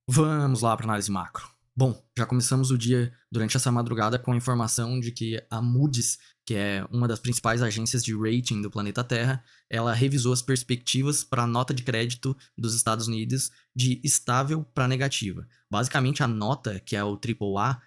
Vamos lá para análise macro. Bom, já começamos o dia durante essa madrugada com a informação de que a Moody's, que é uma das principais agências de rating do planeta Terra, ela revisou as perspectivas para a nota de crédito dos Estados Unidos de estável para negativa. Basicamente, a nota, que é o AAA,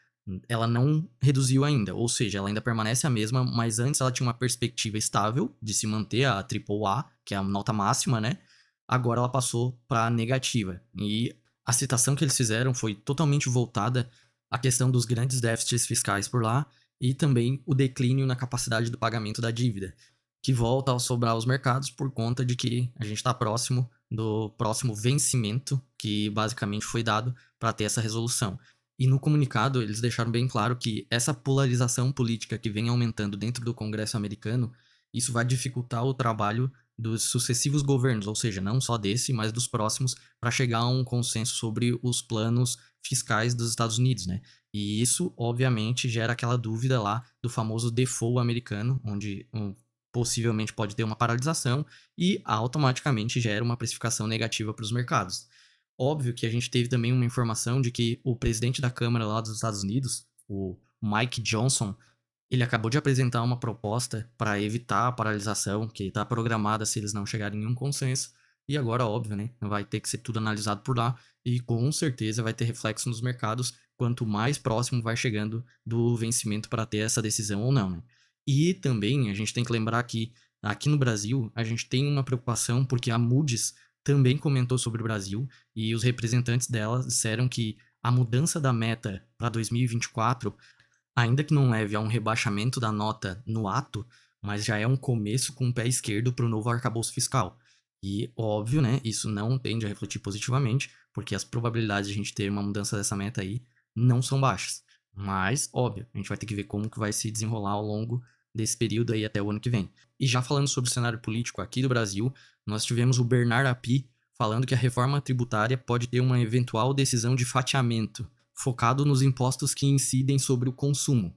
ela não reduziu ainda, ou seja, ela ainda permanece a mesma, mas antes ela tinha uma perspectiva estável de se manter a AAA, que é a nota máxima, né? Agora ela passou para negativa. E a citação que eles fizeram foi totalmente voltada à questão dos grandes déficits fiscais por lá e também o declínio na capacidade do pagamento da dívida, que volta a sobrar aos mercados por conta de que a gente está próximo do próximo vencimento que basicamente foi dado para ter essa resolução. E no comunicado eles deixaram bem claro que essa polarização política que vem aumentando dentro do Congresso americano, isso vai dificultar o trabalho dos sucessivos governos, ou seja, não só desse, mas dos próximos, para chegar a um consenso sobre os planos fiscais dos Estados Unidos, né? E isso, obviamente, gera aquela dúvida lá do famoso default americano, onde possivelmente pode ter uma paralisação e automaticamente gera uma precificação negativa para os mercados. Óbvio que a gente teve também uma informação de que o presidente da Câmara lá dos Estados Unidos, o Mike Johnson, ele acabou de apresentar uma proposta para evitar a paralisação que está programada se eles não chegarem em um consenso. E agora, óbvio, né? Vai ter que ser tudo analisado por lá e com certeza vai ter reflexo nos mercados quanto mais próximo vai chegando do vencimento para ter essa decisão ou não, né? E também a gente tem que lembrar que aqui no Brasil a gente tem uma preocupação porque a Moody's também comentou sobre o Brasil e os representantes dela disseram que a mudança da meta para 2024, ainda que não leve a um rebaixamento da nota no ato, mas já é um começo com o pé esquerdo para o novo arcabouço fiscal. E, óbvio, né, isso não tende a refletir positivamente, porque as probabilidades de a gente ter uma mudança dessa meta aí não são baixas. Mas, óbvio, a gente vai ter que ver como que vai se desenrolar ao longo desse período aí até o ano que vem. E já falando sobre o cenário político aqui do Brasil, nós tivemos o Bernard Api falando que a reforma tributária pode ter uma eventual decisão de fatiamento, focado nos impostos que incidem sobre o consumo.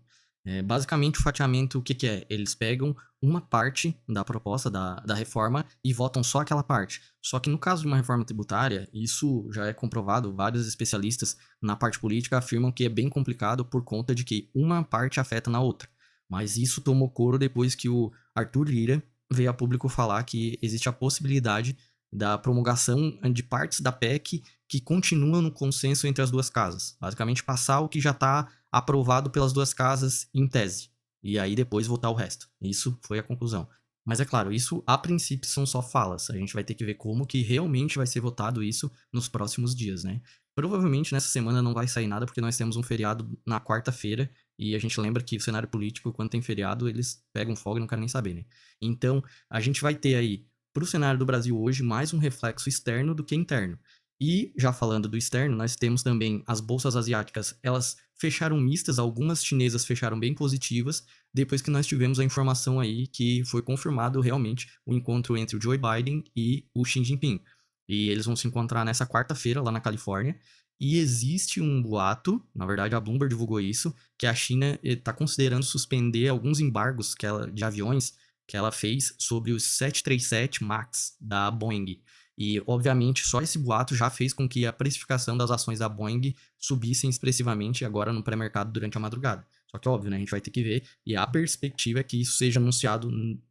Basicamente, o fatiamento, o que é? Eles pegam uma parte da proposta da reforma e votam só aquela parte. Só que no caso de uma reforma tributária, isso já é comprovado, vários especialistas na parte política afirmam que é bem complicado por conta de que uma parte afeta na outra. Mas isso tomou coro depois que o Arthur Lira veio a público falar que existe a possibilidade da promulgação de partes da PEC que continua no consenso entre as duas casas. Basicamente, passar o que já está aprovado pelas duas casas em tese. E aí depois votar o resto. Isso foi a conclusão. Mas é claro, isso a princípio são só falas. A gente vai ter que ver como que realmente vai ser votado isso nos próximos dias, né? Provavelmente nessa semana não vai sair nada porque nós temos um feriado na quarta-feira e a gente lembra que o cenário político, quando tem feriado, eles pegam folga e não querem nem saber, né? Então, a gente vai ter aí para o cenário do Brasil hoje mais um reflexo externo do que interno. E, já falando do externo, nós temos também as bolsas asiáticas, elas fecharam mistas, algumas chinesas fecharam bem positivas, depois que nós tivemos a informação aí que foi confirmado realmente o encontro entre o Joe Biden e o Xi Jinping. E eles vão se encontrar nessa quarta-feira lá na Califórnia. E existe um boato, na verdade a Bloomberg divulgou isso, que a China está considerando suspender alguns embargos de aviões que ela fez sobre os 737 MAX da Boeing. E, obviamente, só esse boato já fez com que a precificação das ações da Boeing subissem expressivamente agora no pré-mercado durante a madrugada. Só que, óbvio, né, a gente vai ter que ver, e a perspectiva é que isso seja anunciado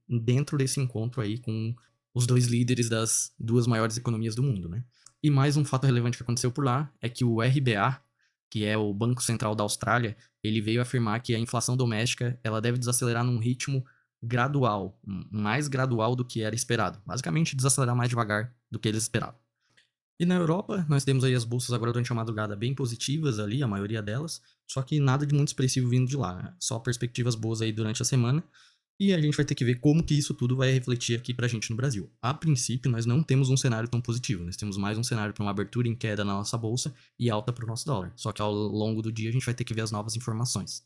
dentro desse encontro aí com os dois líderes das duas maiores economias do mundo, né? E mais um fato relevante que aconteceu por lá é que o RBA, que é o Banco Central da Austrália, ele veio afirmar que a inflação doméstica ela deve desacelerar num ritmo gradual, mais gradual do que era esperado. Basicamente, desacelerar mais devagar do que eles esperavam. E na Europa, nós temos aí as bolsas agora durante a madrugada bem positivas ali, a maioria delas, só que nada de muito expressivo vindo de lá, né? Só perspectivas boas aí durante a semana. E a gente vai ter que ver como que isso tudo vai refletir aqui pra gente no Brasil. A princípio, nós não temos um cenário tão positivo. Nós temos mais um cenário para uma abertura em queda na nossa bolsa e alta para o nosso dólar. Só que ao longo do dia a gente vai ter que ver as novas informações.